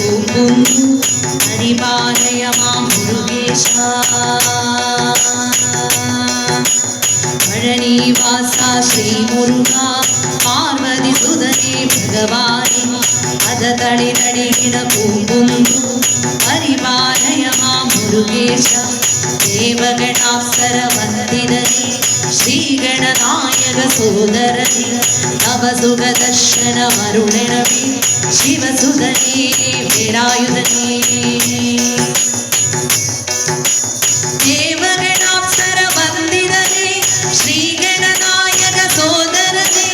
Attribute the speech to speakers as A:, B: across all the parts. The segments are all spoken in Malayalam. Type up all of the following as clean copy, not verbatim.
A: കൂപ്പുന്നു ഹരിപാലയ മാം മുരുകേശ പഴനിവാസ ശ്രീ മുരുക പാർവതി സുതനേ ഭഗവാനെ അതതളിരടിയിട കൂപ്പുന്നു ഹരിപാലയ മാം മുരുകേശ ദേവഗണാപ്സരവന്ദിതനേ ശ്രീഗണനായക സോദരനേ നവസുഖദർശനമരുളണമേ ശിവസുതനേ വീരായുധനേ ദേവഗണാപ്സരവന്ദിതനേ ശ്രീഗണനായക സോദരനേ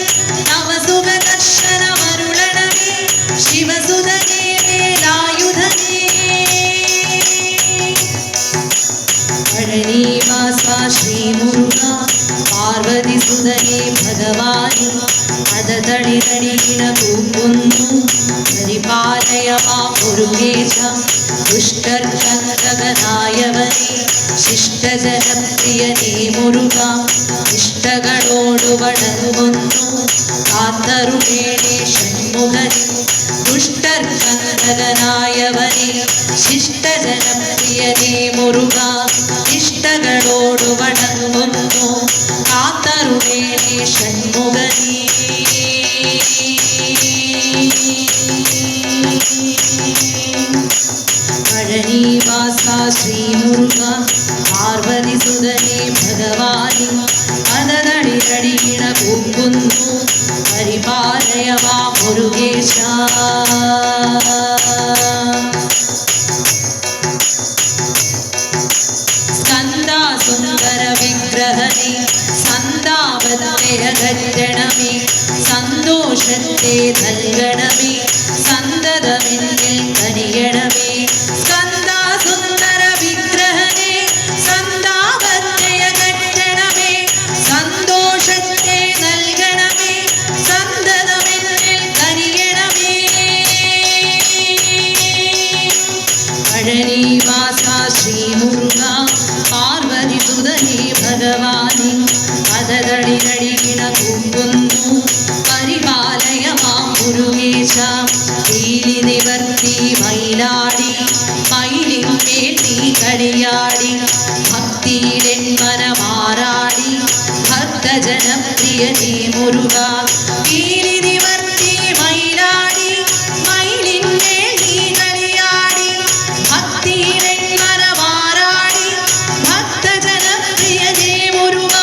A: നവസുഖദർശനമരുളണമേ ശിവസുതനേ വീരായുധനേ പഴനിവാസ ശ്രീ മുരുക പാർവതി സുതനേ ഭഗവാനെ അതതളിരടിയിട കൂപ്പുന്നു ഹരിപാലയ മാം മുരുകേശ ദുഷ്ടർക്കന്തകനായവനേ ശിഷ്ടജനപ്രിയനേ മുരുക ഇഷ്ടകളോടു വണങ്ങുന്നു കാത്തരുളേണേ ഷൺമുഖനേ ദുഷ്ടർക്കന്തകനായവനേ ശിഷ്ടജനപ്രിയനേ മുരുക ഇഷ്ടകളോടു വണങ്ങുന്നു കാത്തരുളേണേ ഷൺമുഖനേ പഴനിവാസ ശ്രീ മുരുക പാർവതി സുതനേ ഭഗവാനെ അതതളിരടിയിട കൂപ്പുന്നു ഹരിപാലയ മാം മുരുകേശ സ്കന്ദസുന്ദര വിഗ്രഹനേ സന്താപത്രയകരണമേ സന്തോഷത്തെ നൽകണമേ സന്തതമെന്നിൽ കനിയണമേ സ്കന്ദസുന്ദര വിഗ്രഹനേ സന്താപത്രയകരണമേ സന്തോഷത്തെ നൽകണമേ സന്തതമെന്നിൽ കനിയണമേ പഴനിവാസ ശ്രീ മുരുക പാർവതി സുതനേ ഭഗവാനെ അതതളിരടിയിട കൂപ്പുന്നു പരിപാലയ മാം മുരുകേശ പീലി നിവർത്തി മയിലാടി മയിലിന്മേൽ നീ കളിയാടി ഭക്തിയിലെൻ മനമാറാടി ഭക്തജനപ്രിയനേ മുരുക പീലി നിവർത്തി മയിലാടി മയിലിന്മേൽ നീ കളിയാടി ഭക്തിയിലെൻ മനമാറാടി ഭക്തജനപ്രിയനേ മുരുക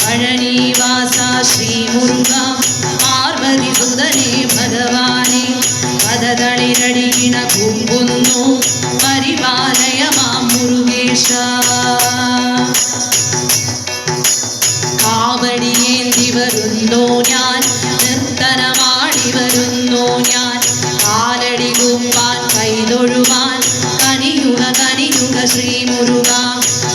A: പഴനിവാസ ശ്രീ മുരുക പാർവതി സുതനേ ഭഗവാനെ അതതളിരടിയിട കൂപ്പുന്നു പരിപാലയ മാം മുരുകേശ കാവടിയേന്തി വരുന്നു ഞാൻ നർത്തനമാടി വരുന്നു ഞാൻ കാലടി കൂപ്പാൻ കൈതൊഴുവാൻ കനിയുക കനിയുക ശ്രീ മുരുക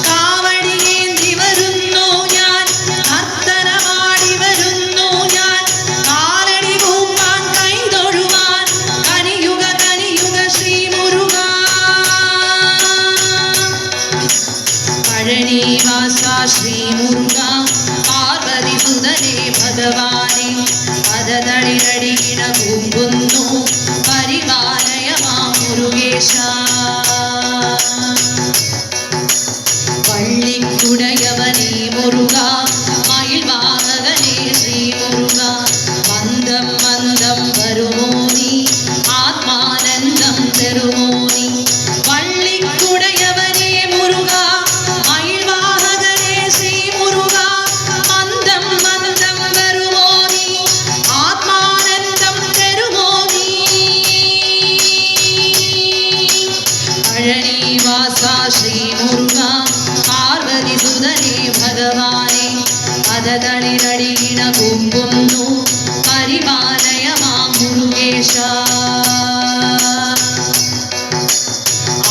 A: കാവടിയേന്തി വരുന്നു ഞാൻ നർത്തനമാടി വരുന്നു ഞാൻ കാലടി കൂപ്പാൻ കൈതൊഴുവാൻ കനിയുക കനിയുക ശ്രീ മുരുക പഴനിവാസ ശ്രീ മുരുക പാർവതി സുതനേ ഭഗവാനെ അതതളിരടിയിട കൂപ്പുന്നു പരിപാലയ മാം മുരുകേശ പള്ളിക്കുടയവനേ മുരുക മയിൽവാഹകനേ ശ്രീ മുരുക മന്ദം മന്ദം വരുമോ നീ ആത്മാനന്ദം തരുമോ നീ പള്ളിക്കുടയവനേ മുരുക മയിൽവാഹകനേ ശ്രീ മുരുക മന്ദം മന്ദം വരുമോ നീ ആത്മാനന്ദം തരുമോ നീ പഴനിവാസ ശ്രീ മുരുക പാർവതി സുതനേ ഭഗവാനെ അതതളിരടിയിട കൂപ്പുന്നു പരിപാലയ മാം മുരുകേശ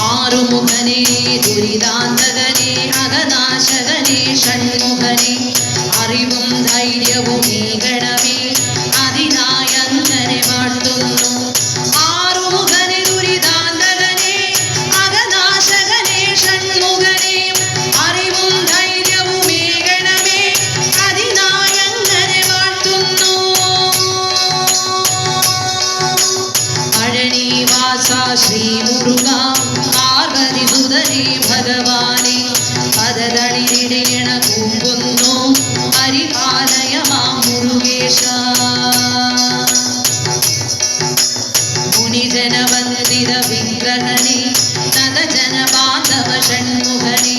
A: ആറുമുഖനേ ദുരിതാന്തകനേ അകനാശകനേ ഷൺമുഖനേ അറിവും ധൈര്യവും നീകണമേ അതിനായങ്ങനെ വാഴ്ത്തുന്നു ആറുമുഖനേ ദുരിതാന്തകനേ അകനാശകനേ ഷൺമുഖനേ അറിവും ധൈര്യവും ഏകണമേ അതിനായങ്ങനെ വാഴ്ത്തുന്നു വാസ ശ്രീ മുരുക പാർവതി സുതനേ ഭഗവാനെ പദതളിരിടയണ കൂമ്പുന്നു പരിപാലയ മാം മുരുകേശ മുനിജനവന്ദിത വിഗ്രഹണേ നദജന ബാന്ധവ ഷൺമുഖനേ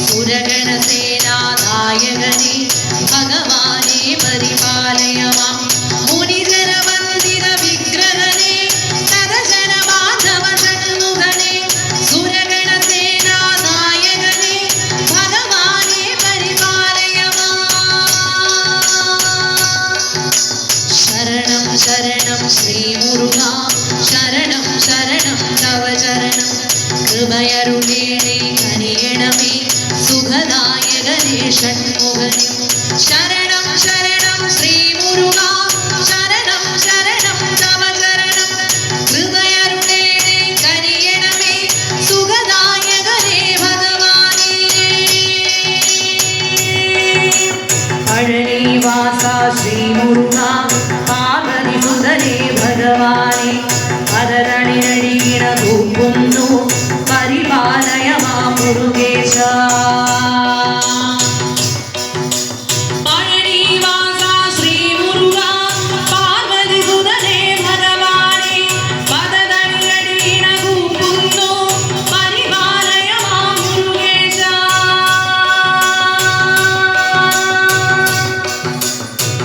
A: സുരഗണ സേനാനായകനേ ഭഗവാനെ പരിപാലയ മാം മുനിജനവന്ദിത വിഗ്രഹണേ നദജന ബാന്ധവ ഷൺമുഖനേ സുരഗണ സേനാനായകനേ ഭഗവാനെ പരിപാലയ മാം ശരണം ശരണം ശ്രീ മുരുക ശരണം ശരണം തവ ചരണം കൃപയരുളേണേ കനിയണമേ സുഖദായകനേ ഷൺമുഖനേ ശരണം ശരണം ശ്രീ മുരുക ശരണം ശരണം തവ ചരണം കൃപയരുളേണേ കനിയണമേ സുഖദായകനേ ഭഗവാനേ പഴനി വാസ ശ്രീ മുരുക പാർവതി സുതനേ ഭഗവാൻ